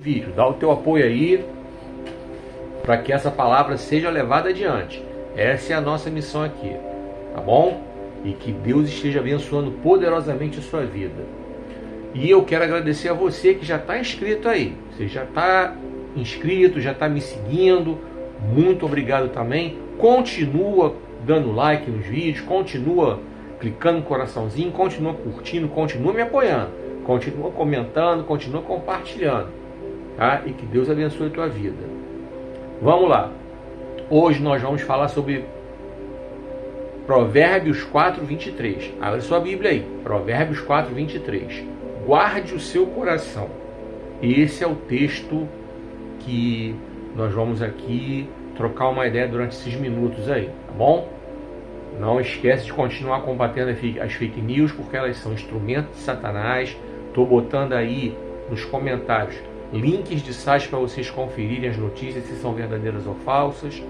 vídeo, dá o teu apoio aí para que essa palavra seja levada adiante. Essa é a nossa missão aqui, tá bom? E que Deus esteja abençoando poderosamente a sua vida. E eu quero agradecer a você que já está inscrito aí. Você já está inscrito, já está me seguindo. Muito obrigado também. Continua dando like nos vídeos, continua clicando no coraçãozinho, continua curtindo, continua me apoiando, continua comentando, continua compartilhando, tá? E que Deus abençoe a tua vida. Vamos lá. Hoje nós vamos falar sobre Provérbios 4:23. Abre sua Bíblia aí. Provérbios 4:23. Guarde o seu coração. Esse é o texto que nós vamos aqui trocar uma ideia durante esses minutos aí, tá bom? Não esquece de continuar combatendo as fake news, porque elas são instrumentos de Satanás. Estou botando aí nos comentários links de sites para vocês conferirem as notícias se são verdadeiras ou falsas.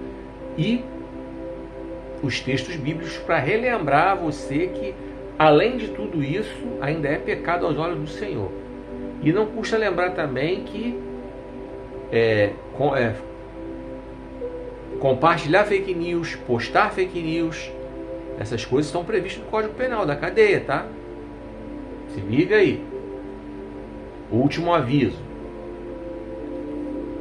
E os textos bíblicos para relembrar a você que, além de tudo isso, ainda é pecado aos olhos do Senhor. E não custa lembrar também que compartilhar fake news, postar fake news, essas coisas estão previstas no Código Penal da cadeia, tá? Se liga aí. Último aviso.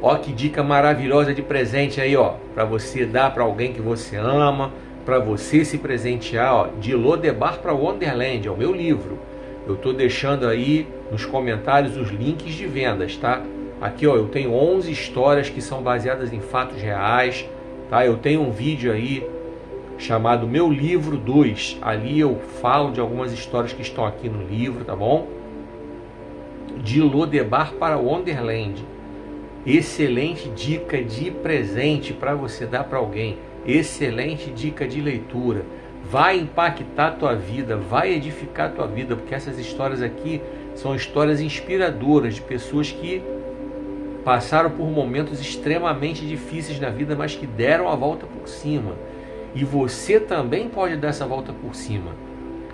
Ó que dica maravilhosa de presente aí, ó, para você dar para alguém que você ama, para você se presentear, ó, de Lodebar para Wonderland, é o meu livro. Eu tô deixando aí nos comentários os links de vendas, tá? Aqui, ó, eu tenho 11 histórias que são baseadas em fatos reais, tá? Eu tenho um vídeo aí chamado Meu Livro 2. Ali eu falo de algumas histórias que estão aqui no livro, tá bom? De Lodebar para Wonderland. Excelente dica de presente para você dar para alguém. Excelente dica de leitura. Vai impactar a tua vida, vai edificar a tua vida, porque essas histórias aqui são histórias inspiradoras de pessoas que passaram por momentos extremamente difíceis na vida, mas que deram a volta por cima. E você também pode dar essa volta por cima.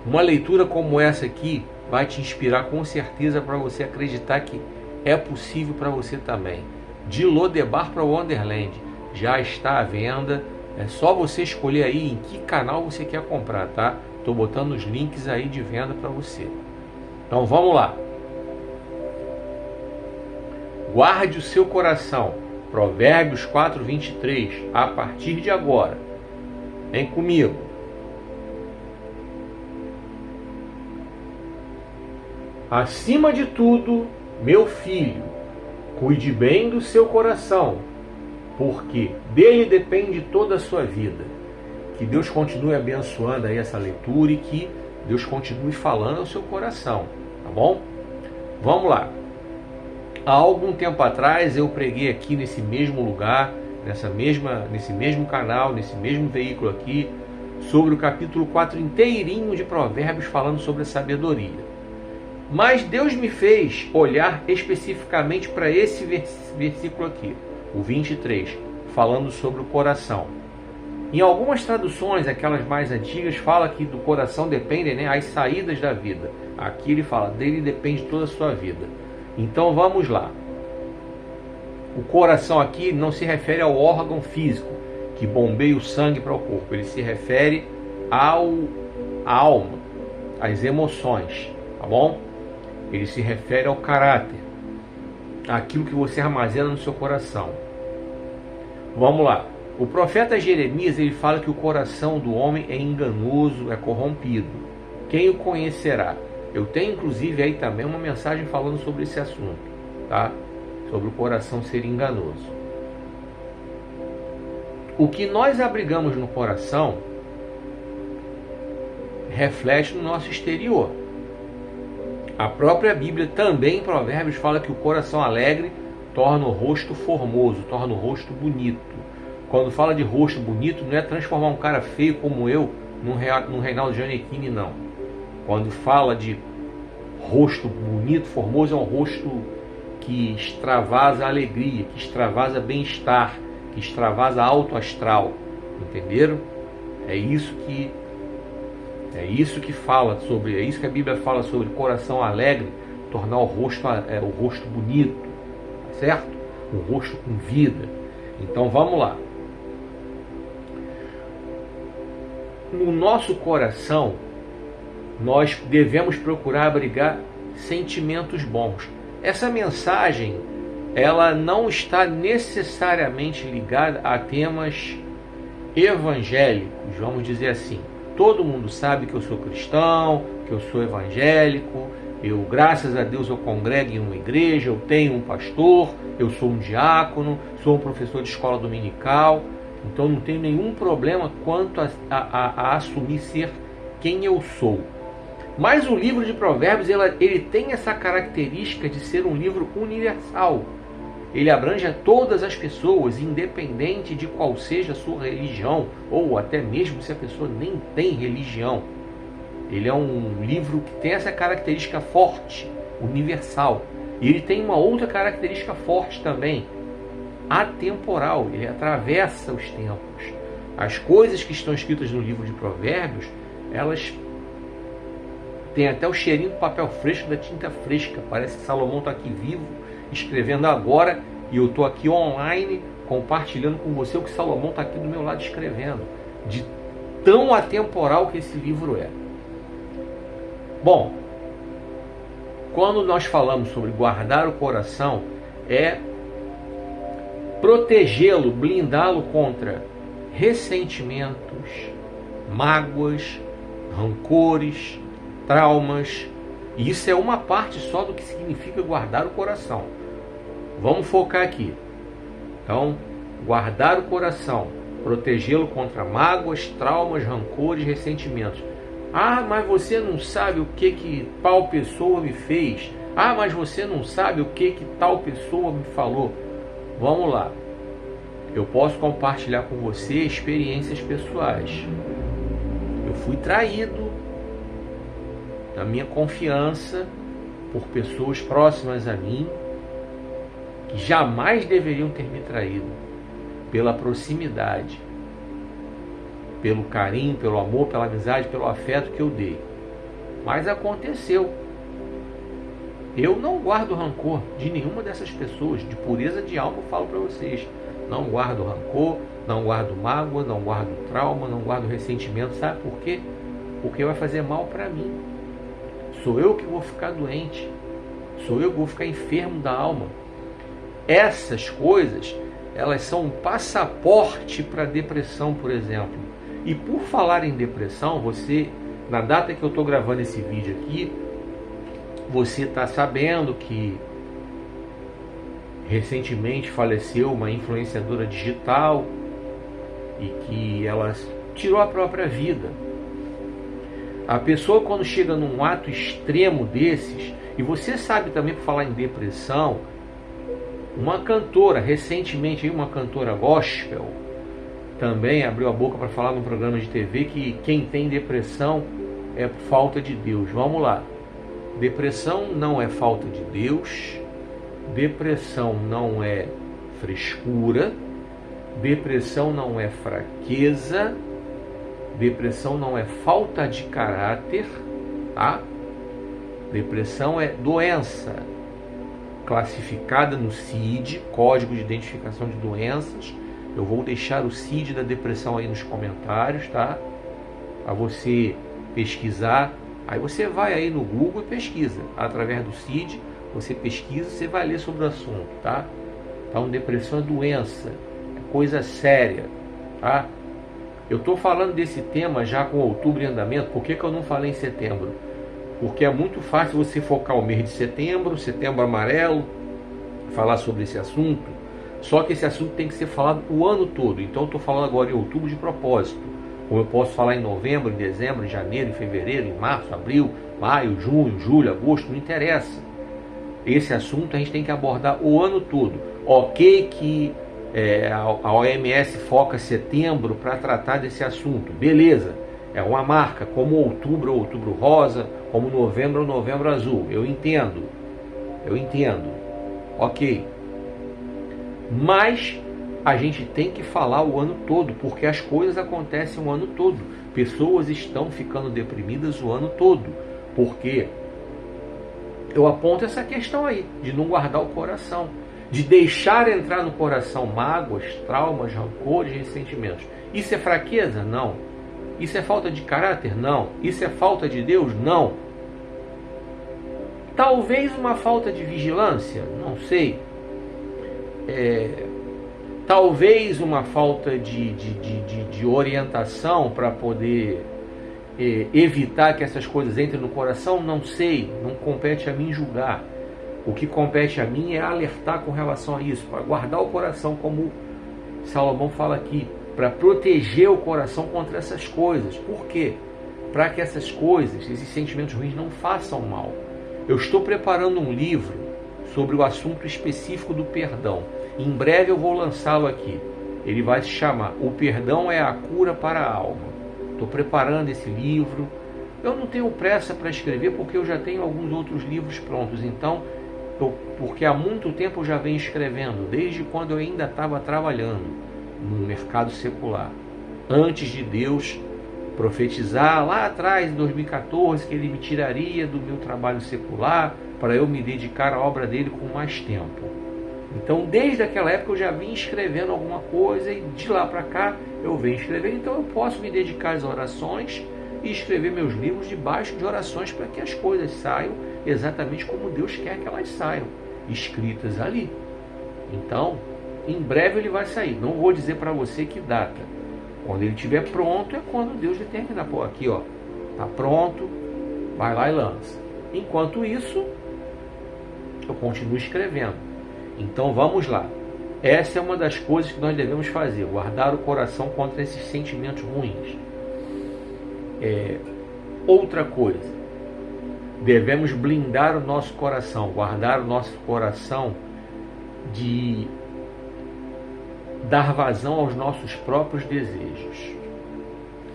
Uma leitura como essa aqui vai te inspirar com certeza para você acreditar que é possível para você também. De Lodebar para Wonderland já está à venda. É só você escolher aí em que canal você quer comprar, tá? Estou botando os links aí de venda para você. Então vamos lá. Guarde o seu coração. Provérbios 4:23. A partir de agora. Vem comigo. Acima de tudo, meu filho, cuide bem do seu coração, porque dele depende toda a sua vida. Que Deus continue abençoando aí essa leitura e que Deus continue falando ao seu coração, tá bom? Vamos lá. Há algum tempo atrás eu preguei aqui nesse mesmo lugar, nesse mesmo canal, nesse mesmo veículo aqui, sobre o capítulo 4 inteirinho de Provérbios, falando sobre a sabedoria. Mas Deus me fez olhar especificamente para esse versículo aqui, o 23, falando sobre o coração. Em algumas traduções, aquelas mais antigas, fala que do coração dependem, as saídas da vida. Aqui ele fala, dele depende toda a sua vida. Então vamos lá. O coração aqui não se refere ao órgão físico que bombeia o sangue para o corpo. Ele se refere à alma, às emoções, tá bom? Ele se refere ao caráter, àquilo que você armazena no seu coração. Vamos lá. O profeta Jeremias, ele fala que o coração do homem é enganoso, é corrompido. Quem o conhecerá? Eu tenho inclusive aí também uma mensagem falando sobre esse assunto, tá? Sobre o coração ser enganoso. O que nós abrigamos no coração reflete no nosso exterior. A própria Bíblia também em Provérbios fala que o coração alegre torna o rosto formoso, torna o rosto bonito. Quando fala de rosto bonito, não é transformar um cara feio como eu num Reinaldo Gianecchini, não. Quando fala de rosto bonito, formoso, é um rosto que extravasa alegria, que extravasa bem-estar, que extravasa alto astral. Entenderam? É isso que fala sobre, é isso que a Bíblia fala sobre coração alegre, tornar o rosto bonito, tá certo? Um rosto com vida. Então vamos lá. No nosso coração, nós devemos procurar abrigar sentimentos bons. Essa mensagem, ela não está necessariamente ligada a temas evangélicos, vamos dizer assim. Todo mundo sabe que eu sou cristão, que eu sou evangélico, graças a Deus, eu congrego em uma igreja, eu tenho um pastor, eu sou um diácono, sou um professor de escola dominical, então não tenho nenhum problema quanto a assumir ser quem eu sou. Mas o livro de Provérbios, ele tem essa característica de ser um livro universal. Ele abrange a todas as pessoas, independente de qual seja a sua religião, ou até mesmo se a pessoa nem tem religião. Ele é um livro que tem essa característica forte, universal. E ele tem uma outra característica forte também, atemporal. Ele atravessa os tempos. As coisas que estão escritas no livro de Provérbios, elas têm até o cheirinho do papel fresco, da tinta fresca. Parece que Salomão está aqui vivo, escrevendo agora, e eu estou aqui online, compartilhando com você o que Salomão está aqui do meu lado escrevendo. De tão atemporal que esse livro é. Bom, quando nós falamos sobre guardar o coração, é protegê-lo, blindá-lo contra ressentimentos, mágoas, rancores, traumas. E isso é uma parte só do que significa guardar o coração. Vamos focar aqui. Então, guardar o coração, protegê-lo contra mágoas, traumas, rancores, ressentimentos. Ah, mas você não sabe o que tal pessoa me fez. Ah, mas você não sabe o que tal pessoa me falou. Vamos lá. Eu posso compartilhar com você experiências pessoais. Eu fui traído na minha confiança por pessoas próximas a mim que jamais deveriam ter me traído, pela proximidade, pelo carinho, pelo amor, pela amizade, pelo afeto que eu dei. Mas aconteceu. Eu não guardo rancor de nenhuma dessas pessoas. De pureza de alma eu falo para vocês. Não guardo rancor, não guardo mágoa, não guardo trauma, não guardo ressentimento. Sabe por quê? Porque vai fazer mal para mim. Sou eu que vou ficar doente. Sou eu que vou ficar enfermo da alma. Essas coisas, elas são um passaporte para a depressão, por exemplo. E por falar em depressão, você, na data que eu estou gravando esse vídeo aqui, você está sabendo que recentemente faleceu uma influenciadora digital e que ela tirou a própria vida. A pessoa, quando chega num ato extremo desses, e você sabe também, por falar em depressão, uma cantora, recentemente uma cantora gospel, também abriu a boca para falar num programa de TV que quem tem depressão é falta de Deus. Vamos lá. Depressão não é falta de Deus. Depressão não é frescura. Depressão não é fraqueza. Depressão não é falta de caráter, tá? Depressão é doença classificada no CID, Código de Identificação de Doenças. Eu vou deixar o CID da depressão aí nos comentários, tá? Para você pesquisar. Aí você vai aí no Google e pesquisa. Através do CID, você pesquisa, você vai ler sobre o assunto, tá? Então, depressão é doença, é coisa séria, tá? Eu estou falando desse tema já com outubro em andamento. Por que eu não falei em setembro? Porque é muito fácil você focar o mês de setembro, setembro amarelo, falar sobre esse assunto. Só que esse assunto tem que ser falado o ano todo. Então eu estou falando agora em outubro de propósito. Como eu posso falar em novembro, em dezembro, em janeiro, em fevereiro, em março, abril, maio, junho, julho, agosto, não interessa. Esse assunto a gente tem que abordar o ano todo. Ok que a OMS foca setembro para tratar desse assunto. Beleza, é uma marca, como outubro ou outubro rosa, como novembro ou novembro azul. Eu entendo. Ok. Mas a gente tem que falar o ano todo, porque as coisas acontecem o ano todo. Pessoas estão ficando deprimidas o ano todo. Porque eu aponto essa questão aí, de não guardar o coração. de deixar entrar no coração mágoas, traumas, rancores, ressentimentos. Isso é fraqueza? Não. Isso é falta de caráter? Não. Isso é falta de Deus? Não. Talvez uma falta de vigilância? Não sei. Talvez uma falta de orientação para poder evitar que essas coisas entrem no coração? Não sei. Não compete a mim julgar. O que compete a mim é alertar com relação a isso, para guardar o coração, como Salomão fala aqui, para proteger o coração contra essas coisas. Por quê? Para que essas coisas, esses sentimentos ruins não façam mal. Eu estou preparando um livro sobre o assunto específico do perdão. Em breve eu vou lançá-lo aqui. Ele vai se chamar O Perdão é a Cura para a Alma. Estou preparando esse livro. Eu não tenho pressa para escrever porque eu já tenho alguns outros livros prontos. Então, porque há muito tempo eu já venho escrevendo, desde quando eu ainda estava trabalhando no mercado secular. Antes de Deus profetizar lá atrás, em 2014, que Ele me tiraria do meu trabalho secular para eu me dedicar à obra dele com mais tempo. Então, desde aquela época eu já vim escrevendo alguma coisa e de lá para cá eu venho escrevendo. Então eu posso me dedicar às orações e escrever meus livros debaixo de orações para que as coisas saiam exatamente como Deus quer que elas saiam, escritas ali. Então, em breve ele vai sair. Não vou dizer para você que data. Quando ele estiver pronto é quando Deus determina. Pô, aqui ó, tá pronto, vai lá e lança. Enquanto isso, eu continuo escrevendo. Então vamos lá. Essa é uma das coisas que nós devemos fazer, guardar o coração contra esses sentimentos ruins. Outra coisa, devemos blindar o nosso coração, guardar o nosso coração de dar vazão aos nossos próprios desejos.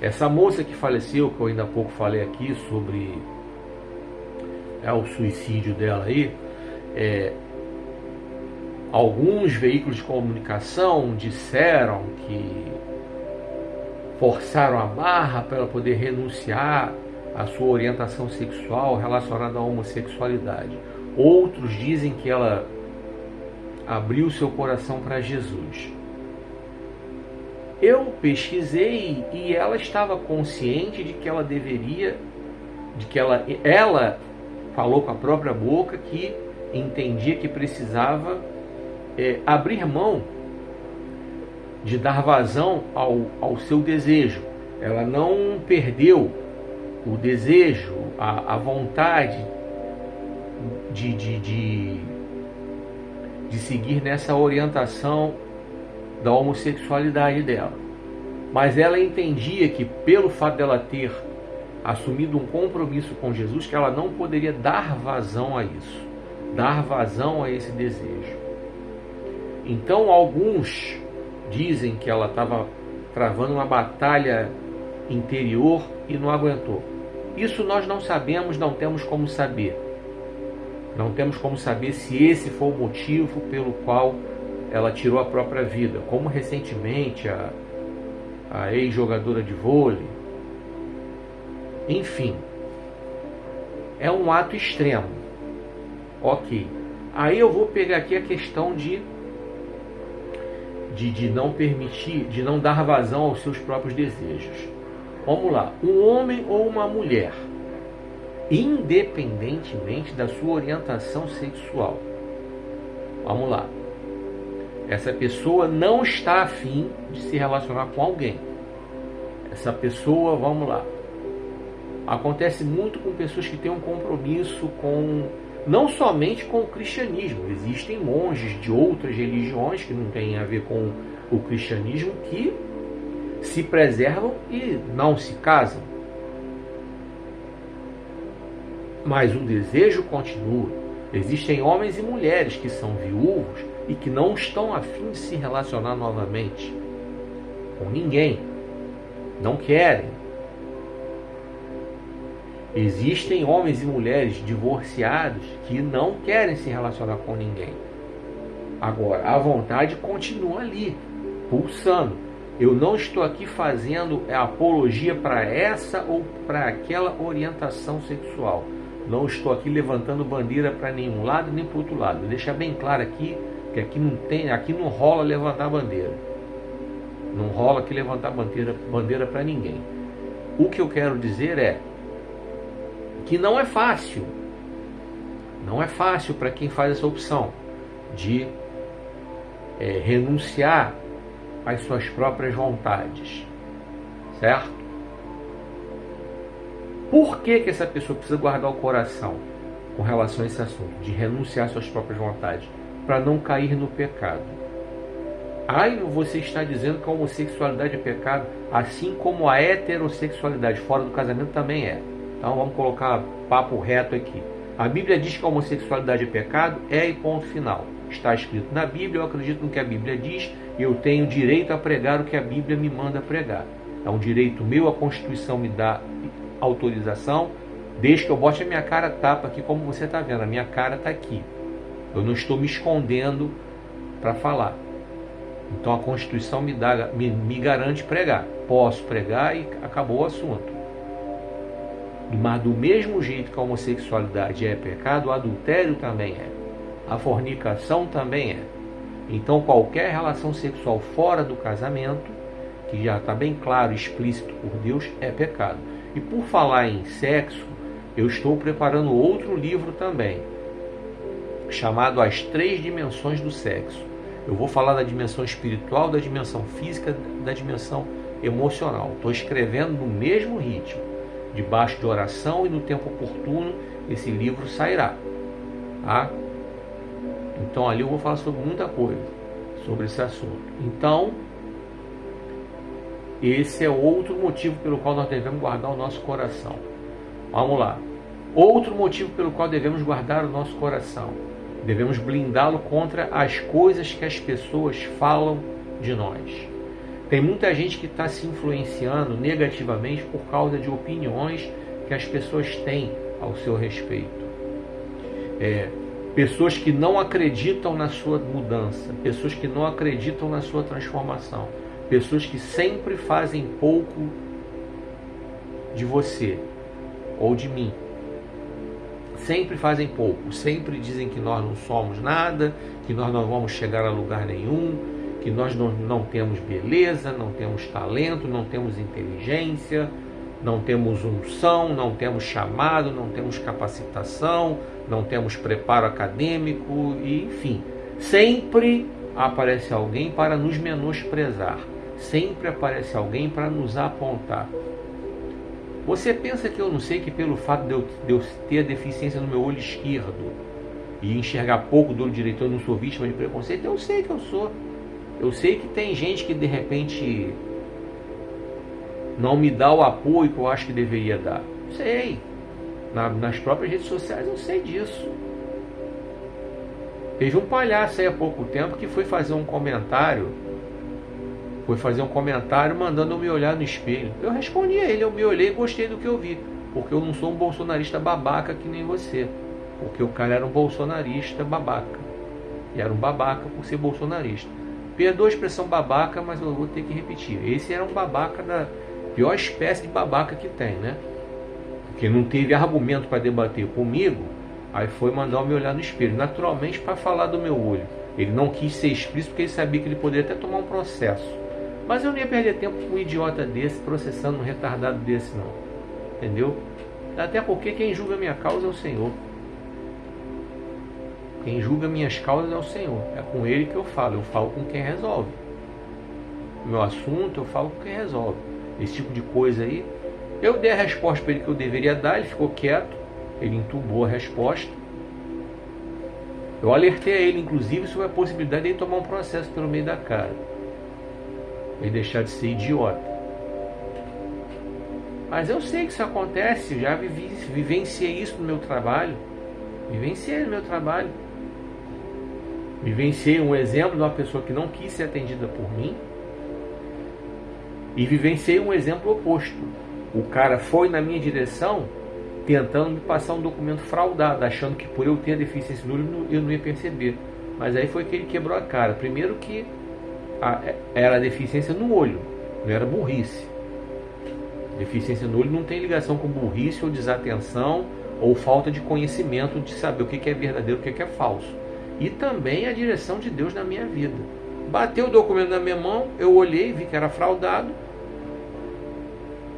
Essa moça que faleceu, que eu ainda há pouco falei aqui sobre o suicídio dela aí, alguns veículos de comunicação disseram que forçaram a barra para ela poder renunciar à sua orientação sexual relacionada à homossexualidade. Outros dizem que ela abriu seu coração para Jesus. Eu pesquisei e ela estava consciente de que ela deveria, de que ela falou com a própria boca que entendia que precisava abrir mão de dar vazão ao seu desejo. Ela não perdeu o desejo, a vontade de seguir nessa orientação da homossexualidade dela. Mas ela entendia que pelo fato dela ter assumido um compromisso com Jesus, que ela não poderia dar vazão a isso, dar vazão a esse desejo. Então alguns dizem que ela estava travando uma batalha interior e não aguentou. Isso nós não sabemos, não temos como saber. Não temos como saber se esse foi o motivo pelo qual ela tirou a própria vida. Como recentemente a ex-jogadora de vôlei. Enfim, é um ato extremo. Ok. Aí eu vou pegar aqui a questão de não permitir, de não dar vazão aos seus próprios desejos. Vamos lá. Um homem ou uma mulher, independentemente da sua orientação sexual. Vamos lá. Essa pessoa não está afim de se relacionar com alguém. Essa pessoa, vamos lá. Acontece muito com pessoas que têm um compromisso não somente com o cristianismo. Existem monges de outras religiões que não têm a ver com o cristianismo que se preservam e não se casam. Mas o desejo continua. Existem homens e mulheres que são viúvos e que não estão a fim de se relacionar novamente com ninguém. Não querem. Existem homens e mulheres divorciados que não querem se relacionar com ninguém. Agora, a vontade continua ali, pulsando. Eu não estou aqui fazendo apologia para essa ou para aquela orientação sexual. Não estou aqui levantando bandeira para nenhum lado nem para o outro lado. Deixa bem claro aqui Porque aqui não rola levantar bandeira. Não rola aqui levantar bandeira para ninguém. O que eu quero dizer é que não é fácil. Não é fácil para quem faz essa opção de renunciar às suas próprias vontades. Certo? Por que essa pessoa precisa guardar o coração com relação a esse assunto, de renunciar às suas próprias vontades? Para não cair no pecado. Você está dizendo que a homossexualidade é pecado, assim como a heterossexualidade fora do casamento também é. Então vamos colocar papo reto aqui. A Bíblia diz que a homossexualidade é pecado, e ponto final. Está escrito na Bíblia, eu acredito no que a Bíblia diz, e eu tenho direito a pregar o que a Bíblia me manda pregar. É um direito meu, a Constituição me dá autorização, desde que eu bote a minha cara tapa aqui, como você está vendo, a minha cara está aqui. Eu não estou me escondendo para falar. Então a Constituição me garante pregar. Posso pregar e acabou o assunto. Mas do mesmo jeito que a homossexualidade é pecado, o adultério também é. A fornicação também é. Então qualquer relação sexual fora do casamento, que já está bem claro, explícito por Deus, é pecado. E por falar em sexo, eu estou preparando outro livro também, chamado As Três Dimensões do Sexo. Eu vou falar da dimensão espiritual, da dimensão física, da dimensão emocional. Estou escrevendo no mesmo ritmo, debaixo de oração, e no tempo oportuno esse livro sairá. Tá? Então ali eu vou falar sobre muita coisa, sobre esse assunto. Então, esse é outro motivo pelo qual nós devemos guardar o nosso coração. Vamos lá. Outro motivo pelo qual devemos guardar o nosso coração. Devemos blindá-lo contra as coisas que as pessoas falam de nós. Tem muita gente que está se influenciando negativamente por causa de opiniões que as pessoas têm ao seu respeito. Pessoas que não acreditam na sua mudança, pessoas que não acreditam na sua transformação, pessoas que sempre fazem pouco de você ou de mim. Sempre fazem pouco, sempre dizem que nós não somos nada, que nós não vamos chegar a lugar nenhum, que nós não temos beleza, não temos talento, não temos inteligência, não temos unção, não temos chamado, não temos capacitação, não temos preparo acadêmico, e enfim. Sempre aparece alguém para nos menosprezar, sempre aparece alguém para nos apontar. Você pensa que eu não sei que pelo fato de eu ter a deficiência no meu olho esquerdo e enxergar pouco do olho direito, eu não sou vítima de preconceito? Eu sei que eu sou. Eu sei que tem gente que de repente não me dá o apoio que eu acho que deveria dar. Sei. Nas próprias redes sociais eu sei disso. Teve um palhaço aí há pouco tempo que foi fazer um comentário mandando eu me olhar no espelho. Eu respondi a ele, eu me olhei e gostei do que eu vi, porque eu não sou um bolsonarista babaca que nem você, porque o cara era um bolsonarista babaca, e era um babaca por ser bolsonarista. Perdoa a expressão babaca, mas eu vou ter que repetir, esse era um babaca da pior espécie de babaca que tem, né? Porque não teve argumento para debater comigo, aí foi mandar eu me olhar no espelho, naturalmente para falar do meu olho. Ele não quis ser explícito porque ele sabia que ele poderia até tomar um processo. Mas eu não ia perder tempo com um idiota desse, processando um retardado desse não. Entendeu? Até porque quem julga minha causa é o Senhor. Quem julga minhas causas é o Senhor. É com Ele que eu falo com quem resolve. Meu assunto eu falo com quem resolve. Esse tipo de coisa aí. Eu dei a resposta para ele que eu deveria dar, ele ficou quieto, ele entubou a resposta. Eu alertei a ele, inclusive, sobre a possibilidade de ele tomar um processo pelo meio da cara. Ele deixar de ser idiota. Mas eu sei que isso acontece, já vivenciei isso no meu trabalho. Vivenciei um exemplo de uma pessoa que não quis ser atendida por mim. E vivenciei um exemplo oposto. O cara foi na minha direção tentando me passar um documento fraudado, achando que por eu ter a deficiência no olho eu não ia perceber. Mas aí foi que ele quebrou a cara. Primeiro que era deficiência no olho, não era burrice. Deficiência no olho não tem ligação com burrice ou desatenção ou falta de conhecimento de saber o que é verdadeiro e o que é falso. e também a direção de Deus na minha vida. Bateu o documento na minha mão, eu olhei, vi que era fraudado,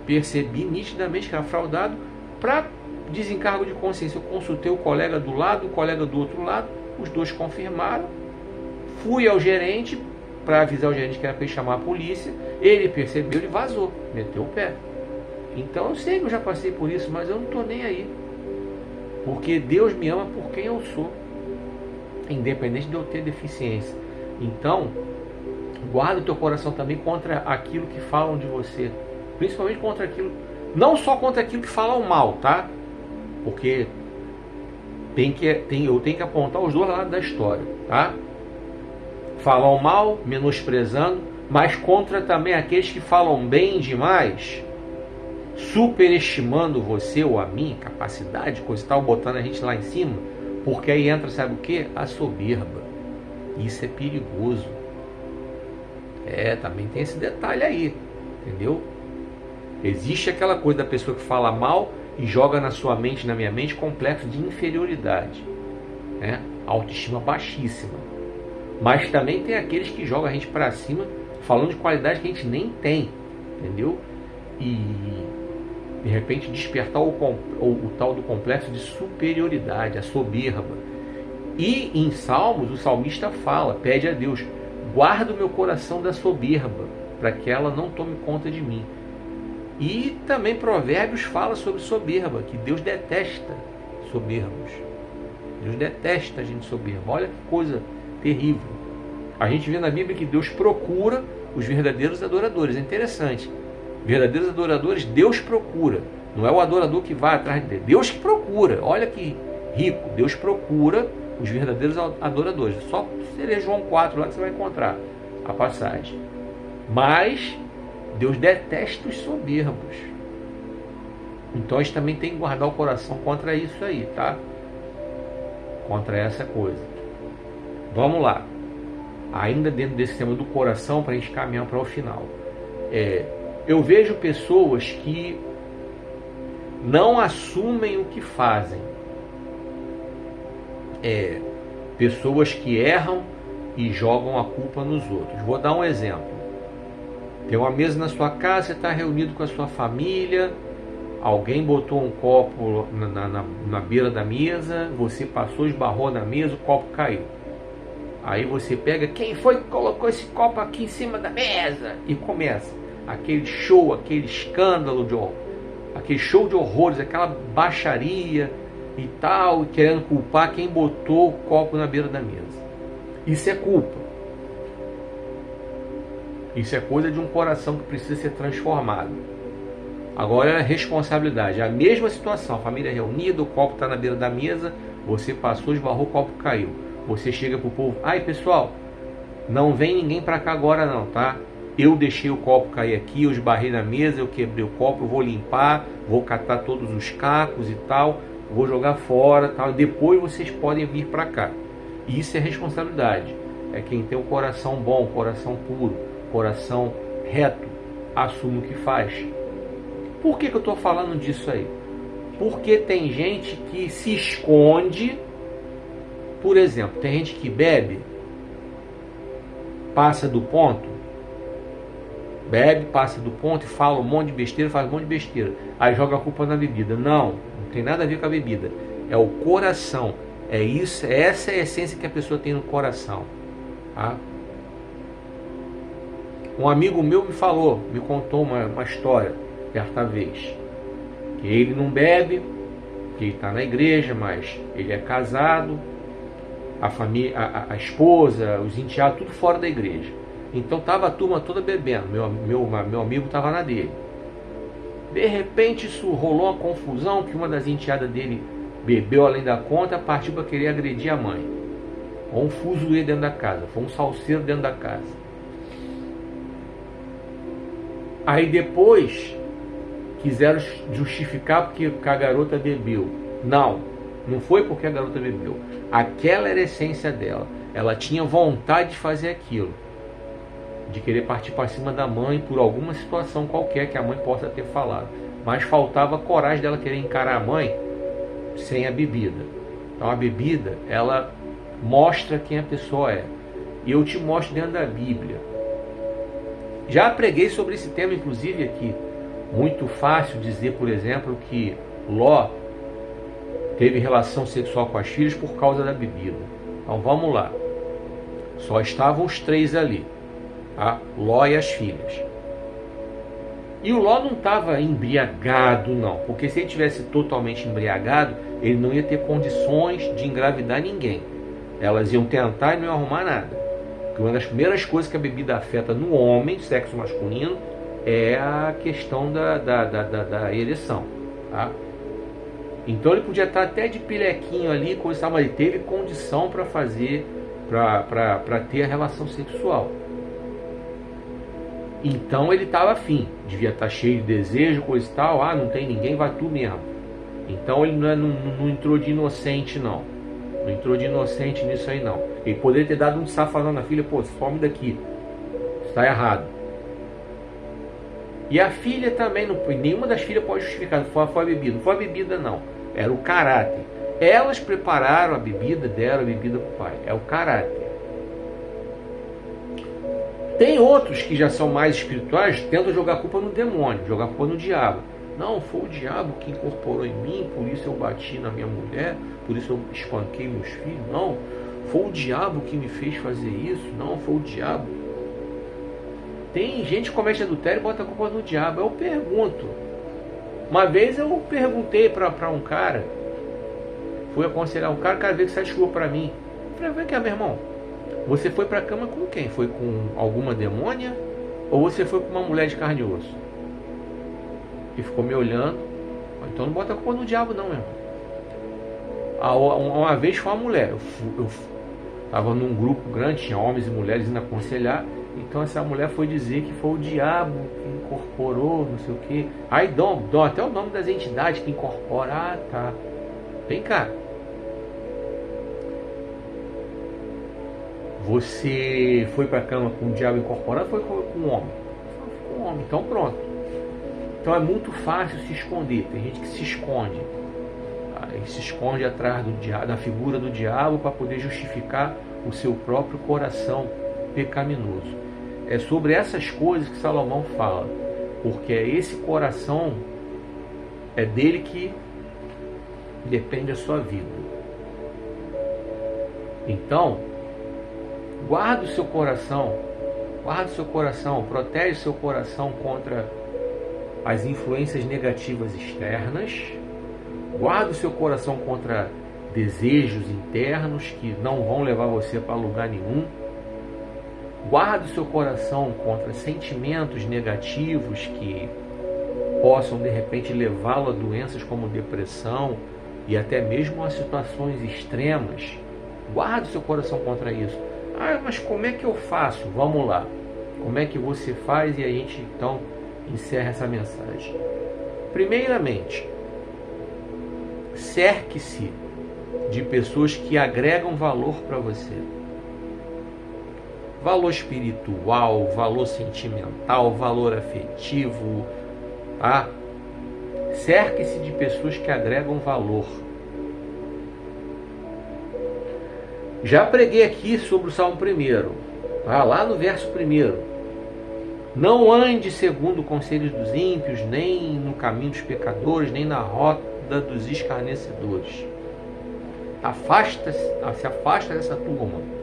percebi nitidamente que era fraudado. Para desencargo de consciência, eu consultei o colega do lado, o colega do outro lado, os dois confirmaram. Fui ao gerente para avisar o gerente que era para ele chamar a polícia. Ele percebeu, ele vazou, meteu o pé. Então eu sei que eu já passei por isso, mas eu não estou nem aí, porque Deus me ama por quem eu sou, independente de eu ter deficiência. Então guarda o teu coração também contra aquilo que falam de você, principalmente contra aquilo, não só contra aquilo que falam mal, tá? Porque eu tenho que apontar os dois lados da história, tá? Falam mal, menosprezando, mas contra também aqueles que falam bem demais, superestimando você ou a mim, capacidade, coisa e tal, botando a gente lá em cima, porque aí entra, sabe o que? A soberba. Isso é perigoso. Também tem esse detalhe aí, entendeu? Existe aquela coisa da pessoa que fala mal e joga na sua mente, na minha mente, complexo de inferioridade, né? Autoestima baixíssima. Mas também tem aqueles que jogam a gente para cima, falando de qualidade que a gente nem tem, entendeu? E de repente despertar o tal do complexo de superioridade, a soberba. E em Salmos o salmista fala, pede a Deus: guarda o meu coração da soberba, para que ela não tome conta de mim. E também Provérbios fala sobre soberba, que Deus detesta soberbos. Deus detesta a gente soberba. Olha que coisa terrível. A gente vê na Bíblia que Deus procura os verdadeiros adoradores. É interessante. Verdadeiros adoradores Deus procura. Não é o adorador que vai atrás dele. Deus que procura. Olha que rico. Deus procura os verdadeiros adoradores. Só se ler João 4 lá que você vai encontrar a passagem. Mas Deus detesta os soberbos. Então a gente também tem que guardar o coração contra isso aí, tá? Contra essa coisa. Vamos lá. Ainda dentro desse tema do coração, para a gente caminhar para o final. Eu vejo pessoas que não assumem o que fazem. Pessoas que erram e jogam a culpa nos outros. Vou dar um exemplo. Tem uma mesa na sua casa, você está reunido com a sua família, alguém botou um copo na beira da mesa, você passou, esbarrou na mesa, o copo caiu. Aí você pega, quem foi que colocou esse copo aqui em cima da mesa? E começa aquele show, aquele escândalo, aquele show de horrores, aquela baixaria e tal, querendo culpar quem botou o copo na beira da mesa. Isso é culpa. Isso é coisa de um coração que precisa ser transformado. Agora é a responsabilidade. A mesma situação, a família reunida, o copo está na beira da mesa, você passou, esbarrou, o copo caiu. Você chega para o povo: ai pessoal, não vem ninguém para cá agora não, tá? Eu deixei o copo cair aqui, eu esbarrei na mesa, eu quebrei o copo, eu vou limpar, vou catar todos os cacos e tal, vou jogar fora, tal, e depois vocês podem vir para cá. Isso é responsabilidade. É quem tem um coração bom, coração puro, coração reto, assume o que faz. Por que eu estou falando disso aí? Porque tem gente que se esconde. Por exemplo, tem gente que bebe, passa do ponto, passa do ponto e fala um monte de besteira, faz um monte de besteira, aí joga a culpa na bebida. Não tem nada a ver com a bebida, é o coração. Essa é a essência que a pessoa tem no coração, tá? Um amigo meu me contou uma história certa vez, que ele não bebe, que ele está na igreja, mas ele é casado, a família, a esposa, os enteados, tudo fora da igreja. Então estava a turma toda bebendo, meu amigo estava na dele. De repente isso rolou uma confusão, que uma das enteadas dele bebeu além da conta, partiu para querer agredir a mãe. Foi um fuzuê dentro da casa, foi um salseiro dentro da casa. Aí depois quiseram justificar porque a garota bebeu. Não foi porque a garota bebeu. Aquela era a essência dela. Ela tinha vontade de fazer aquilo, de querer partir para cima da mãe por alguma situação qualquer que a mãe possa ter falado. Mas faltava coragem dela querer encarar a mãe sem a bebida. Então a bebida, ela mostra quem a pessoa é. E eu te mostro dentro da Bíblia. Já preguei sobre esse tema, inclusive, aqui. Muito fácil dizer, por exemplo, que Ló teve relação sexual com as filhas por causa da bebida. Então vamos lá. Só estavam os 3 ali, tá? Ló e as filhas. E o Ló não estava embriagado, não. Porque se ele tivesse totalmente embriagado, ele não ia ter condições de engravidar ninguém. Elas iam tentar e não iam arrumar nada. Porque uma das primeiras coisas que a bebida afeta no homem, sexo masculino, é a questão da ereção, tá? Então ele podia estar até de pilequinho ali, coisa, mas ele teve condição para fazer, para ter a relação sexual. Então ele estava afim, devia estar cheio de desejo, coisa e tal. Ah, não tem ninguém, vai tu mesmo. Então ele não entrou de inocente, não. Não entrou de inocente nisso aí, não. Ele poderia ter dado um safadão na filha, pô, some daqui, está errado. E a filha também, nenhuma das filhas pode justificar, não foi a bebida. Não foi a bebida, não. Era o caráter. Elas prepararam a bebida, deram a bebida para o pai. É o caráter. Tem outros que já são mais espirituais, tentam jogar a culpa no demônio, jogar a culpa no diabo. Não, foi o diabo que incorporou em mim, por isso eu bati na minha mulher, por isso eu espanquei meus filhos. Não, foi o diabo que me fez fazer isso. Não, foi o diabo. Tem gente que comete adultério e bota a culpa no diabo. Eu pergunto. Uma vez eu perguntei para um cara, fui aconselhar um cara, o cara veio que se chegou para mim. Eu falei, vem cá, meu irmão, você foi para a cama com quem? Foi com alguma demônia? Ou você foi com uma mulher de carne e osso? E ficou me olhando. Então não bota a culpa no diabo não, meu irmão. Uma vez foi uma mulher. Eu estava num grupo grande, tinha homens e mulheres indo aconselhar. Então essa mulher foi dizer que foi o diabo que incorporou, não sei o que. Aí dão até o nome das entidades que incorporam. Ah, tá. Vem cá. Você foi para a cama com o diabo incorporado ou foi com um homem? Foi com um homem, então pronto. Então é muito fácil se esconder. Tem gente que se esconde. Ele se esconde atrás da figura do diabo para poder justificar o seu próprio coração pecaminoso. É sobre essas coisas que Salomão fala, porque é esse coração, é dele que depende a sua vida. Então, guarda o seu coração, protege o seu coração contra as influências negativas externas, guarda o seu coração contra desejos internos que não vão levar você para lugar nenhum. Guarde o seu coração contra sentimentos negativos que possam de repente levá-lo a doenças como depressão e até mesmo a situações extremas. Guarde o seu coração contra isso. Ah, mas como é que eu faço? Vamos lá. Como é que você faz? E a gente então encerra essa mensagem. Primeiramente, cerque-se de pessoas que agregam valor para você. Valor espiritual, valor sentimental, valor afetivo, tá? Cerque-se de pessoas que agregam valor. Já preguei aqui sobre o Salmo 1, tá? Lá no verso 1. Não ande segundo o conselho dos ímpios, nem no caminho dos pecadores, nem na roda dos escarnecedores. Se afasta dessa turma.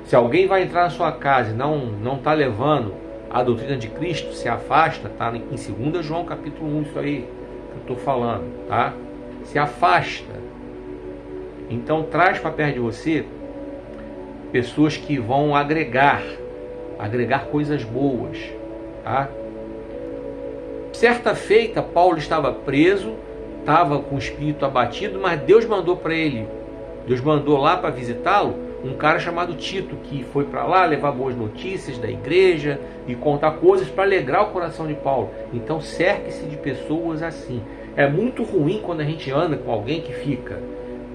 Se alguém vai entrar na sua casa e não está levando a doutrina de Cristo, se afasta, está em 2 João capítulo 1, isso aí que eu estou falando, tá? Se afasta. Então traz para perto de você pessoas que vão agregar coisas boas, tá? Certa feita, Paulo estava preso, estava com o espírito abatido, mas Deus mandou para ele, Deus mandou lá para visitá-lo, um cara chamado Tito, que foi para lá levar boas notícias da igreja e contar coisas para alegrar o coração de Paulo. Então cerque-se de pessoas assim. É muito ruim quando a gente anda com alguém que fica...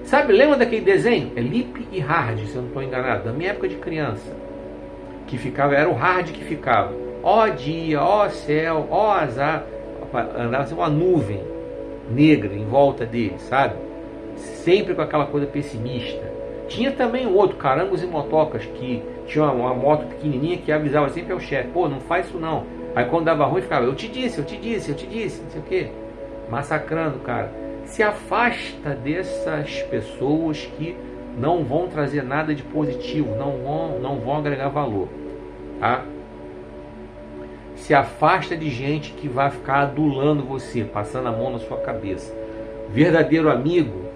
Sabe, lembra daquele desenho? É Lip e Hard, se eu não estou enganado, da minha época de criança. Que ficava, era o Hard que ficava. Ó dia, ó céu, ó azar. Andava assim uma nuvem negra em volta dele, sabe? Sempre com aquela coisa pessimista. Tinha também outro, Carangos e Motocas, que tinha uma moto pequenininha que avisava sempre ao chefe, pô, não faz isso não. Aí quando dava ruim ficava, eu te disse, não sei o que, massacrando, cara. Se afasta dessas pessoas que não vão trazer nada de positivo, não vão agregar valor, tá? Se afasta de gente que vai ficar adulando você, passando a mão na sua cabeça. Verdadeiro amigo,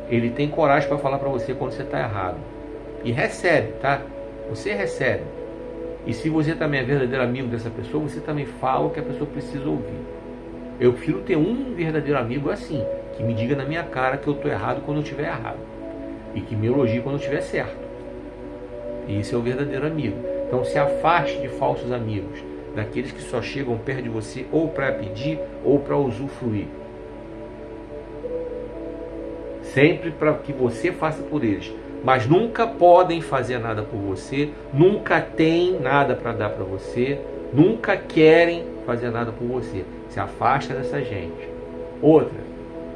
ele tem coragem para falar para você quando você está errado. E recebe, tá? Você recebe. E se você também é verdadeiro amigo dessa pessoa, você também fala o que a pessoa precisa ouvir. Eu prefiro ter um verdadeiro amigo assim, que me diga na minha cara que eu estou errado quando eu estiver errado. E que me elogie quando eu estiver certo. E esse é o verdadeiro amigo. Então se afaste de falsos amigos, daqueles que só chegam perto de você ou para pedir ou para usufruir. Sempre para que você faça por eles, mas nunca podem fazer nada por você, nunca têm nada para dar para você, nunca querem fazer nada por você. Se afasta dessa gente. Outra,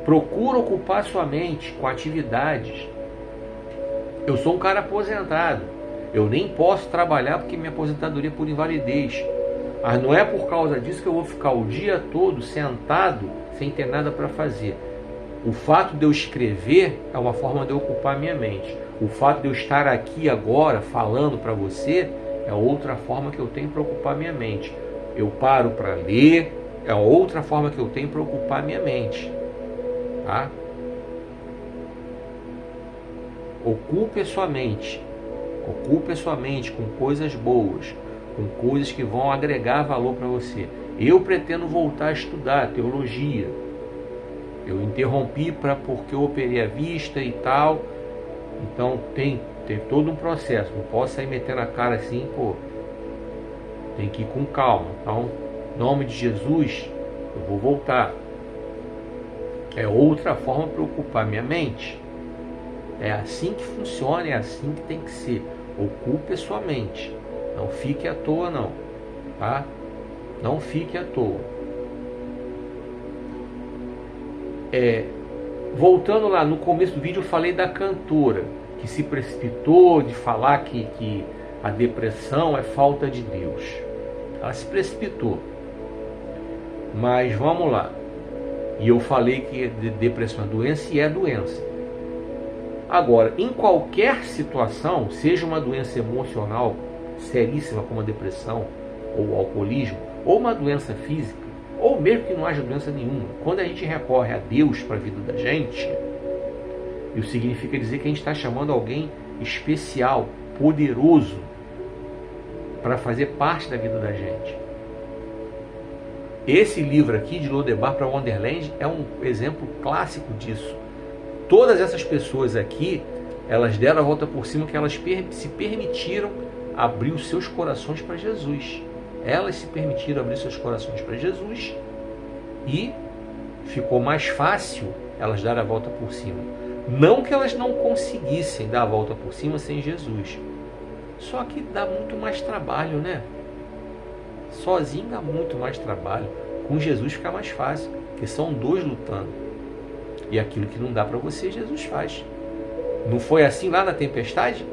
procura ocupar sua mente com atividades. Eu sou um cara aposentado, eu nem posso trabalhar porque minha aposentadoria é por invalidez, mas não é por causa disso que eu vou ficar o dia todo sentado sem ter nada para fazer. O fato de eu escrever é uma forma de eu ocupar minha mente. O fato de eu estar aqui agora falando para você é outra forma que eu tenho para ocupar minha mente. Eu paro para ler, é outra forma que eu tenho para ocupar minha mente. Tá? Ocupe a sua mente. Ocupe a sua mente com coisas boas, com coisas que vão agregar valor para você. Eu pretendo voltar a estudar teologia. Eu interrompi porque eu operei a vista e tal. Então tem todo um processo. Não posso sair metendo a cara assim, pô. Tem que ir com calma. Então, em nome de Jesus, eu vou voltar. É outra forma para ocupar minha mente. É assim que funciona, é assim que tem que ser. Ocupe a sua mente. Não fique à toa não. Tá? Não fique à toa. Voltando lá no começo do vídeo, eu falei da cantora que se precipitou de falar que a depressão é falta de Deus. Ela se precipitou. Mas vamos lá. E eu falei que depressão é doença e é doença. Agora, em qualquer situação, seja uma doença emocional seríssima como a depressão ou o alcoolismo, ou uma doença física, ou mesmo que não haja doença nenhuma, quando a gente recorre a Deus para a vida da gente, isso significa dizer que a gente está chamando alguém especial, poderoso, para fazer parte da vida da gente. Esse livro aqui, de Lodebar para Wonderland, é um exemplo clássico disso. Todas essas pessoas aqui, elas deram a volta por cima, que elas se permitiram abrir os seus corações para Jesus. Elas se permitiram abrir seus corações para Jesus e ficou mais fácil elas darem a volta por cima. Não que elas não conseguissem dar a volta por cima sem Jesus. Só que dá muito mais trabalho, né? Sozinho dá muito mais trabalho. Com Jesus fica mais fácil, porque são dois lutando. E aquilo que não dá para você, Jesus faz. Não foi assim lá na tempestade?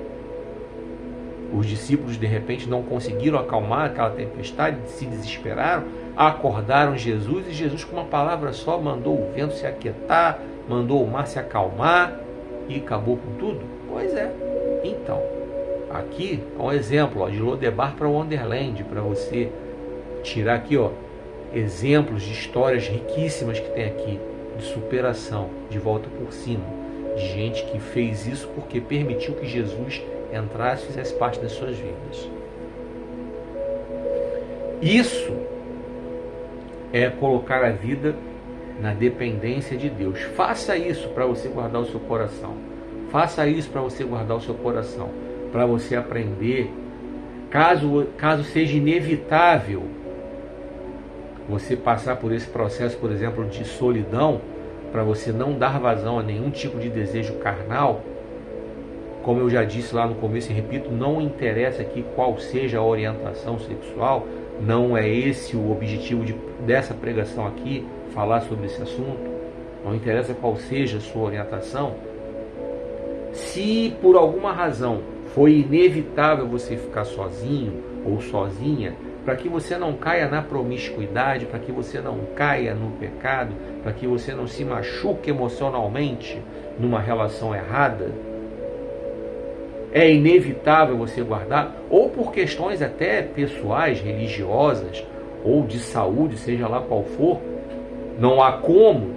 Os discípulos de repente não conseguiram acalmar aquela tempestade, se desesperaram, acordaram Jesus e Jesus com uma palavra só mandou o vento se aquietar, mandou o mar se acalmar e acabou com tudo? Pois é. Então, aqui é um exemplo de Lodebar para Wonderland, para você tirar aqui exemplos de histórias riquíssimas que tem aqui, de superação, de volta por cima, de gente que fez isso porque permitiu que Jesus entrasse e fizesse parte das suas vidas. Isso é colocar a vida na dependência de Deus. Faça isso para você guardar o seu coração. Faça isso para você guardar o seu coração, para você aprender. Caso seja inevitável você passar por esse processo, por exemplo, de solidão, para você não dar vazão a nenhum tipo de desejo carnal, como eu já disse lá no começo e repito, não interessa aqui qual seja a orientação sexual, não é esse o objetivo dessa pregação aqui, falar sobre esse assunto, não interessa qual seja a sua orientação. Se por alguma razão foi inevitável você ficar sozinho ou sozinha, para que você não caia na promiscuidade, para que você não caia no pecado, para que você não se machuque emocionalmente numa relação errada, é inevitável você guardar, ou por questões até pessoais, religiosas, ou de saúde, seja lá qual for, não há como,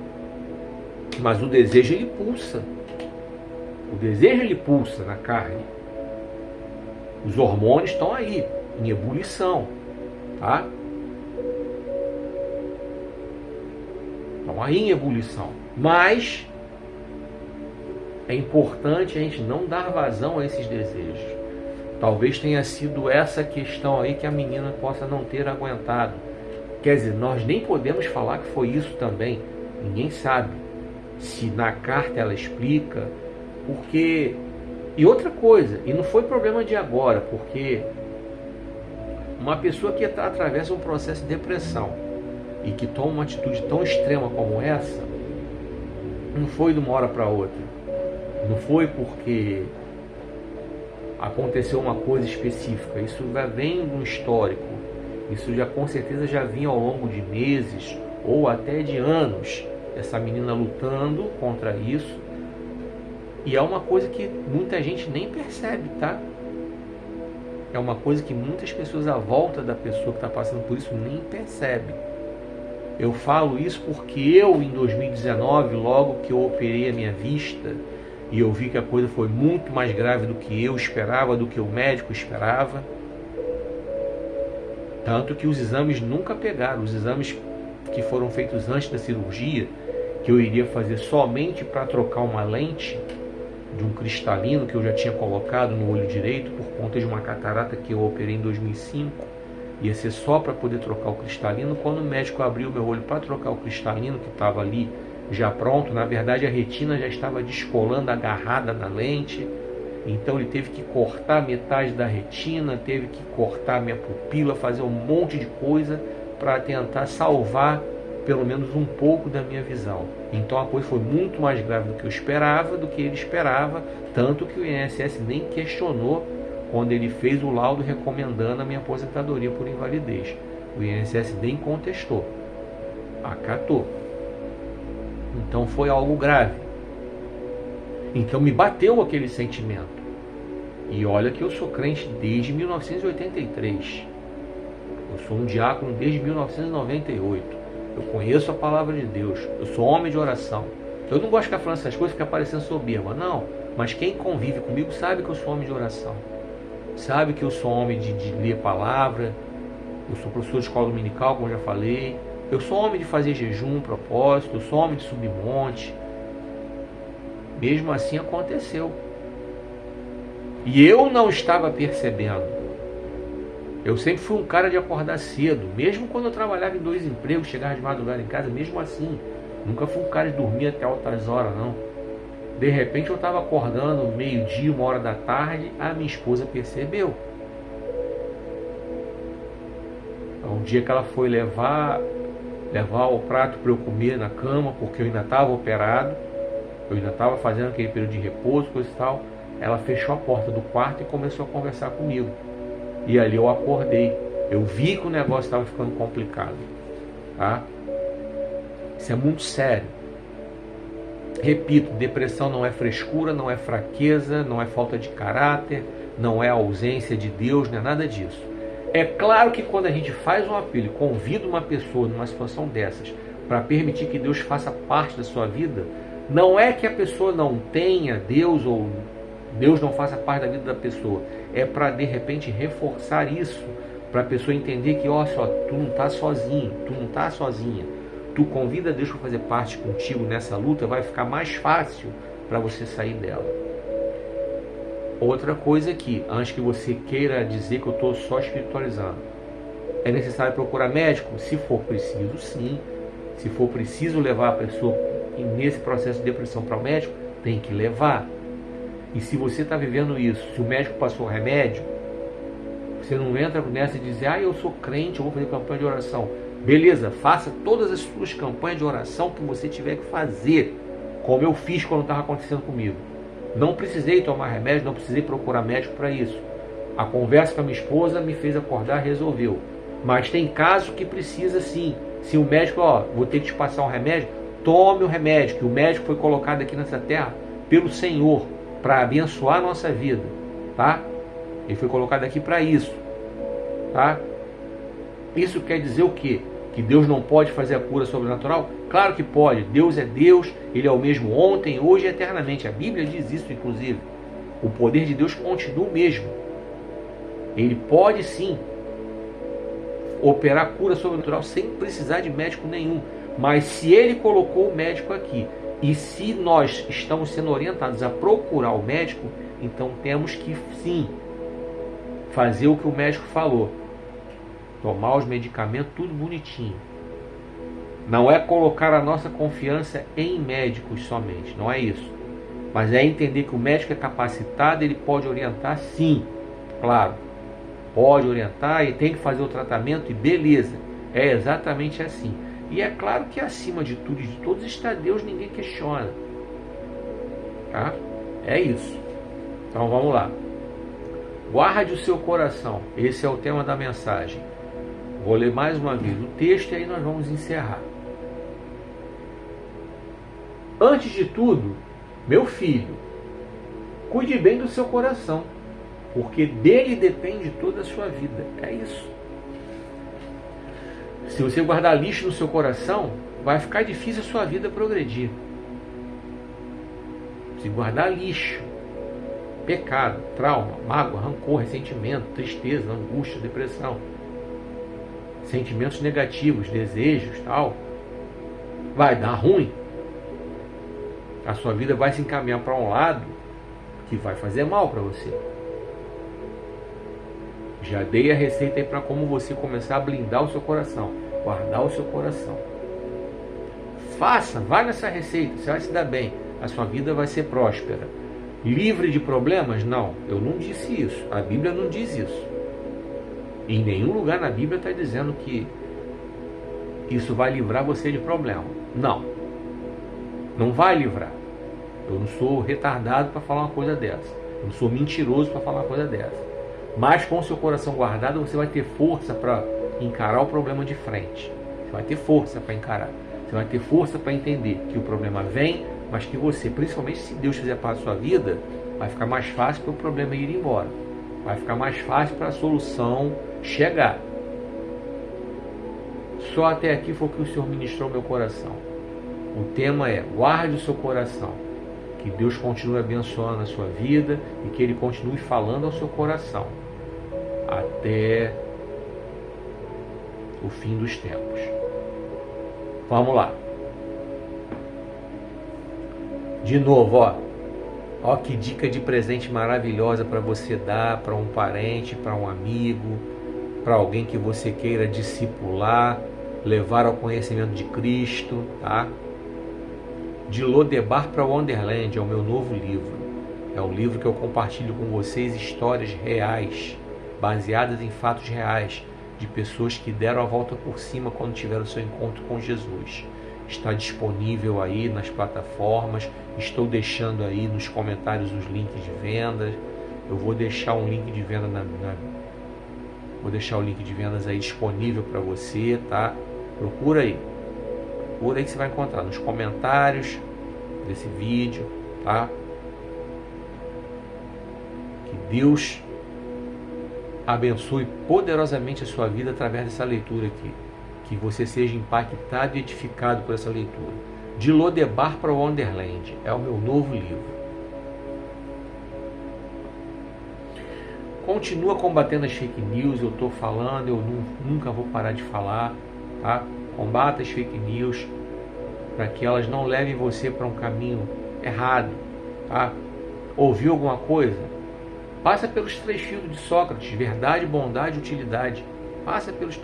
mas o desejo ele pulsa. O desejo ele pulsa na carne. Os hormônios estão aí, em ebulição, tá? Estão aí em ebulição. Mas é importante a gente não dar vazão a esses desejos. Talvez tenha sido essa questão aí que a menina possa não ter aguentado. Quer dizer, nós nem podemos falar que foi isso também. Ninguém sabe se na carta ela explica, porque... E outra coisa, e não foi problema de agora, porque uma pessoa que atravessa um processo de depressão e que toma uma atitude tão extrema como essa, não foi de uma hora para outra. Não foi porque aconteceu uma coisa específica. Isso já vem no histórico. Isso já com certeza já vinha ao longo de meses ou até de anos. Essa menina lutando contra isso. E é uma coisa que muita gente nem percebe, tá? É uma coisa que muitas pessoas à volta da pessoa que está passando por isso nem percebe. Eu falo isso porque eu, em 2019, logo que eu operei a minha vista, e eu vi que a coisa foi muito mais grave do que eu esperava, do que o médico esperava. Tanto que os exames nunca pegaram. Os exames que foram feitos antes da cirurgia, que eu iria fazer somente para trocar uma lente de um cristalino que eu já tinha colocado no olho direito por conta de uma catarata que eu operei em 2005. Ia ser só para poder trocar o cristalino. Quando o médico abriu meu olho para trocar o cristalino, que estava ali já pronto, na verdade a retina já estava descolando, agarrada na lente. Então ele teve que cortar metade da retina, teve que cortar minha pupila, fazer um monte de coisa para tentar salvar pelo menos um pouco da minha visão. Então a coisa foi muito mais grave do que eu esperava, do que ele esperava, tanto que o INSS nem questionou quando ele fez o laudo recomendando a minha aposentadoria por invalidez. O INSS nem contestou, acatou. Então foi algo grave. Então me bateu aquele sentimento. E olha que eu sou crente desde 1983. Eu sou um diácono desde 1998. Eu conheço a palavra de Deus. Eu sou homem de oração. Eu não gosto de ficar falando essas coisas e ficar parecendo soberba. Não. Mas quem convive comigo sabe que eu sou homem de oração. Sabe que eu sou homem de ler palavra. Eu sou professor de escola dominical, como eu já falei. Eu sou homem de fazer jejum, propósito. Eu sou homem de subir monte. Mesmo assim aconteceu. E eu não estava percebendo. Eu sempre fui um cara de acordar cedo. Mesmo quando eu trabalhava em 2 empregos, chegava de madrugada em casa, mesmo assim. Nunca fui um cara de dormir até altas horas, não. De repente eu estava acordando meio-dia, 1h da tarde, a minha esposa percebeu. Um dia que ela foi levar o prato para eu comer na cama, porque eu ainda estava operado, eu ainda estava fazendo aquele período de repouso, coisa e tal. Ela fechou a porta do quarto e começou a conversar comigo. E ali eu acordei. Eu vi que o negócio estava ficando complicado. Tá? Isso é muito sério. Repito, depressão não é frescura, não é fraqueza, não é falta de caráter, não é ausência de Deus, não é nada disso. É claro que quando a gente faz um apelo e convida uma pessoa numa situação dessas para permitir que Deus faça parte da sua vida, não é que a pessoa não tenha Deus ou Deus não faça parte da vida da pessoa. É para de repente reforçar isso, para a pessoa entender que, ó, só, tu não está sozinho, tu não está sozinha. Tu convida Deus para fazer parte contigo nessa luta, vai ficar mais fácil para você sair dela. Outra coisa aqui, antes que você queira dizer que eu estou só espiritualizando, é necessário procurar médico? Se for preciso, sim. Se for preciso levar a pessoa nesse processo de depressão para o médico, tem que levar. E se você está vivendo isso, se o médico passou remédio, você não entra nessa e diz, eu sou crente, eu vou fazer campanha de oração. Beleza, faça todas as suas campanhas de oração que você tiver que fazer, como eu fiz quando estava acontecendo comigo. Não precisei tomar remédio, não precisei procurar médico para isso. A conversa com a minha esposa me fez acordar, resolveu. Mas tem casos que precisa sim. Se o médico, vou ter que te passar um remédio, tome o remédio, que o médico foi colocado aqui nessa terra pelo Senhor, para abençoar a nossa vida, tá? Ele foi colocado aqui para isso, tá? Isso quer dizer o quê? Que Deus não pode fazer a cura sobrenatural? Claro que pode. Deus é Deus, Ele é o mesmo ontem, hoje e eternamente. A Bíblia diz isso, inclusive. O poder de Deus continua o mesmo. Ele pode sim operar cura sobrenatural sem precisar de médico nenhum. Mas se Ele colocou o médico aqui, e se nós estamos sendo orientados a procurar o médico, então temos que sim fazer o que o médico falou. Tomar os medicamentos tudo bonitinho. Não é colocar a nossa confiança em médicos somente, não é isso. Mas é entender que o médico é capacitado, ele pode orientar sim, claro. Pode orientar e tem que fazer o tratamento e beleza. É exatamente assim. E é claro que acima de tudo e de todos está Deus, ninguém questiona. Tá? É isso. Então vamos lá. Guarde o seu coração. Esse é o tema da mensagem. Vou ler mais uma vez o texto e aí nós vamos encerrar. Antes de tudo, meu filho, cuide bem do seu coração, porque dele depende toda a sua vida. É isso. Se você guardar lixo no seu coração, vai ficar difícil a sua vida progredir. Se guardar lixo, pecado, trauma, mágoa, rancor, ressentimento, tristeza, angústia, depressão, sentimentos negativos, desejos, tal, vai dar ruim. A sua vida vai se encaminhar para um lado que vai fazer mal para você. Já dei a receita aí para como você começar a blindar o seu coração, guardar o seu coração. Faça, vai nessa receita, você vai se dar bem, a sua vida vai ser próspera. Livre de problemas? Não, eu não disse isso, a Bíblia não diz isso. Em nenhum lugar na Bíblia está dizendo que isso vai livrar você de problema. Não, não vai livrar. Eu não sou retardado para falar uma coisa dessa, eu não sou mentiroso para falar uma coisa dessa. Mas com o seu coração guardado, você vai ter força para encarar o problema de frente. Você vai ter força para encarar. Você vai ter força para entender que o problema vem, mas que você, principalmente se Deus fizer parte da sua vida, vai ficar mais fácil para o problema ir embora. Vai ficar mais fácil para a solução chegar. Só até aqui foi o que o Senhor ministrou ao meu coração. O tema é: guarde o seu coração. Que Deus continue abençoando a sua vida e que Ele continue falando ao seu coração até o fim dos tempos. Vamos lá. De novo, ó que dica de presente maravilhosa para você dar para um parente, para um amigo, para alguém que você queira discipular, levar ao conhecimento de Cristo, tá? De Lodebar para Wonderland é o meu novo livro. É um livro que eu compartilho com vocês histórias reais, baseadas em fatos reais, de pessoas que deram a volta por cima quando tiveram seu encontro com Jesus. Está disponível aí nas plataformas, estou deixando aí nos comentários os links de vendas. Eu vou deixar um link de venda vou deixar o link de vendas aí disponível para você, tá? Procura aí que você vai encontrar nos comentários desse vídeo, tá? Que Deus abençoe poderosamente a sua vida através dessa leitura aqui. Que você seja impactado e edificado por essa leitura. De Lodebar para Wonderland é o meu novo livro. Continua combatendo as fake news, eu estou falando, eu nunca vou parar de falar, tá? Combata as fake news para que elas não levem você para um caminho errado, tá? Ouviu alguma coisa? Passa pelos 3 filtros de Sócrates: verdade, bondade e utilidade. Passa pelos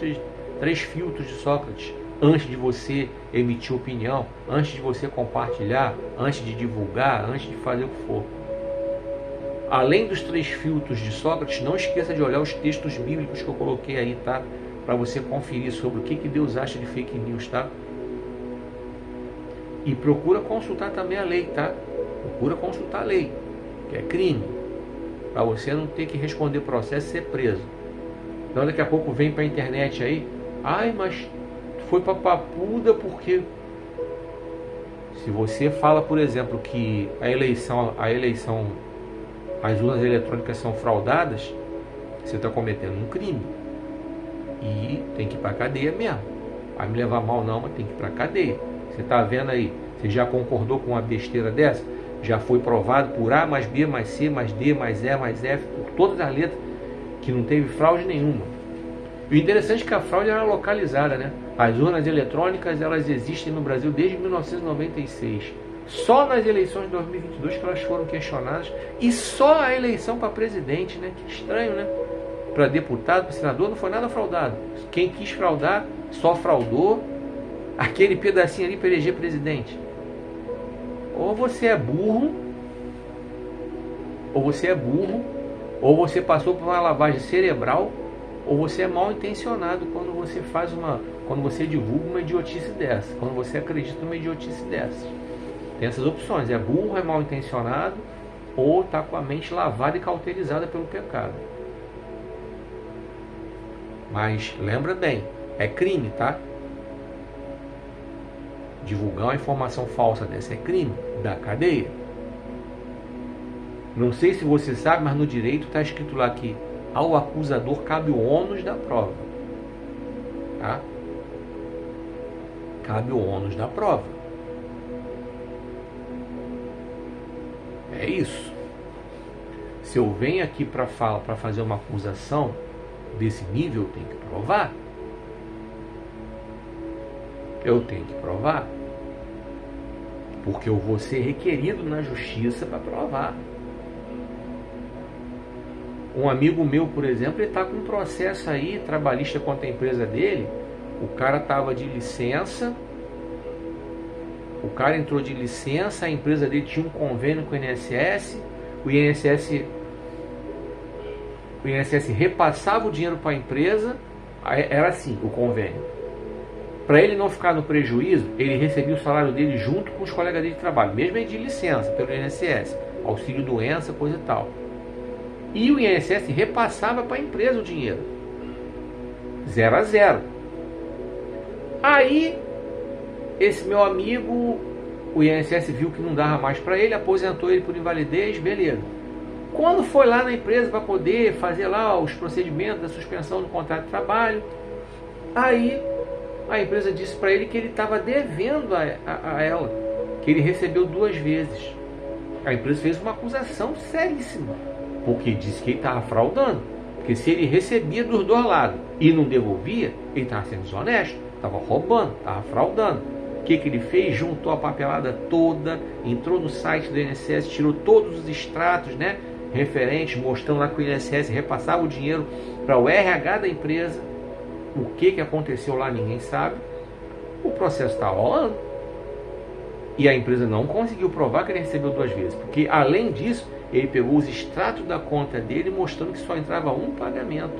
três filtros de Sócrates antes de você emitir opinião, antes de você compartilhar, antes de divulgar, antes de fazer o que for. Além dos 3 filtros de Sócrates, não esqueça de olhar os textos bíblicos que eu coloquei aí, tá? Para você conferir sobre o que Deus acha de fake news, tá? E procura consultar também a lei, tá? Procura consultar a lei. que é crime, para você não ter que responder processo e ser preso. Então daqui a pouco vem para a internet aí, ai, mas foi para Papuda porque... Se você fala, por exemplo, que as urnas eletrônicas são fraudadas, você está cometendo um crime e tem que ir para a cadeia mesmo. Vai me levar mal não, mas tem que ir para a cadeia. Você está vendo aí, você já concordou com uma besteira dessa? Já foi provado por A mais B mais C mais D mais E mais F, por todas as letras, que não teve fraude nenhuma. E o interessante é que a fraude era localizada, né? As urnas eletrônicas, elas existem no Brasil desde 1996. Só nas eleições de 2022 que elas foram questionadas, e só a eleição para presidente, né? Que estranho, né? Para deputado, para senador, não foi nada fraudado. Quem quis fraudar, só fraudou aquele pedacinho ali para eleger presidente. Ou você é burro, ou você passou por uma lavagem cerebral, ou você é mal intencionado quando você divulga uma idiotice dessa, quando você acredita numa idiotice dessa. Tem essas opções, é burro, é mal intencionado, ou está com a mente lavada e cauterizada pelo pecado. Mas lembra bem, é crime, tá? Divulgar uma informação falsa dessa é crime, da cadeia. Não sei se você sabe, mas no direito está escrito lá que ao acusador cabe o ônus da prova. Tá? Cabe o ônus da prova. É isso. Se eu venho aqui para fazer uma acusação desse nível, eu tenho que provar. Eu tenho que provar. Porque eu vou ser requerido na justiça para provar. Um amigo meu, por exemplo, ele está com um processo aí, trabalhista contra a empresa dele. O cara estava de licença. O cara entrou de licença, a empresa dele tinha um convênio com o INSS. O INSS repassava o dinheiro para a empresa. Era assim, o convênio. Para ele não ficar no prejuízo, ele recebia o salário dele junto com os colegas dele de trabalho, mesmo ele de licença, pelo INSS. Auxílio doença, coisa e tal. E o INSS repassava para a empresa o dinheiro. 0 a 0. Aí, esse meu amigo, o INSS viu que não dava mais para ele, aposentou ele por invalidez, beleza. Quando foi lá na empresa para poder fazer lá os procedimentos da suspensão do contrato de trabalho, aí a empresa disse para ele que ele estava devendo a ela, que ele recebeu 2 vezes. A empresa fez uma acusação seríssima, porque disse que ele estava fraudando. Porque se ele recebia dos 2 lados e não devolvia, ele estava sendo desonesto, estava roubando, estava fraudando. O que ele fez? Juntou a papelada toda, entrou no site do INSS, tirou todos os extratos, né, referentes, mostrando lá que o INSS repassava o dinheiro para o RH da empresa. O que aconteceu lá ninguém sabe. O processo está rolando. E a empresa não conseguiu provar que ele recebeu 2 vezes. Porque, além disso, ele pegou os extratos da conta dele mostrando que só entrava um pagamento,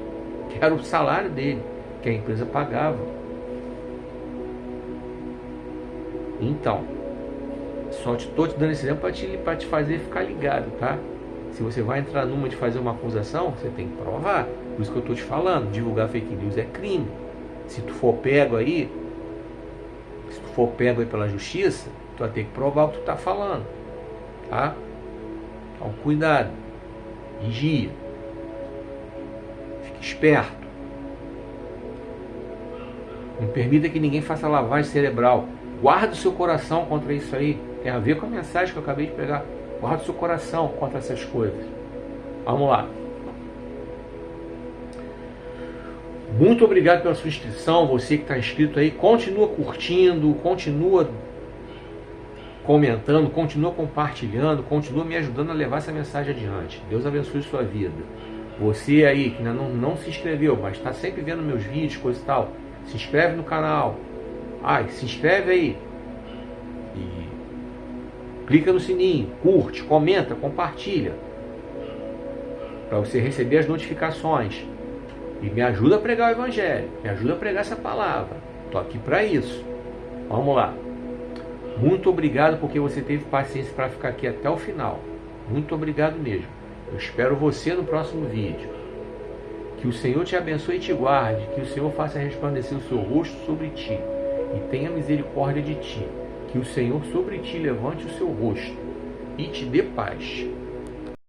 que era o salário dele, que a empresa pagava. Então, só estou te dando esse exemplo para te fazer ficar ligado, tá? Se você vai entrar numa de fazer uma acusação, você tem que provar. Por isso que eu estou te falando, divulgar fake news é crime. Se tu for pego aí pela justiça, tu vai ter que provar o que tu está falando, tá? Então, cuidado, vigia, fique esperto. Não permita que ninguém faça lavagem cerebral. Guarda o seu coração contra isso aí. Tem a ver com a mensagem que eu acabei de pegar. Guarda o seu coração contra essas coisas. Vamos lá. Muito obrigado pela sua inscrição. Você que está inscrito aí, continua curtindo, continua comentando, continua compartilhando, continua me ajudando a levar essa mensagem adiante. Deus abençoe sua vida. Você aí que ainda não se inscreveu, mas está sempre vendo meus vídeos, coisa e tal, se inscreve no canal. Se inscreve aí. E clica no sininho, curte, comenta, compartilha, para você receber as notificações. E me ajuda a pregar o Evangelho, me ajuda a pregar essa palavra. Estou aqui para isso. Vamos lá. Muito obrigado porque você teve paciência para ficar aqui até o final. Muito obrigado mesmo. Eu espero você no próximo vídeo. Que o Senhor te abençoe e te guarde, que o Senhor faça resplandecer o seu rosto sobre ti e tenha misericórdia de ti. Que o Senhor sobre ti levante o seu rosto e te dê paz.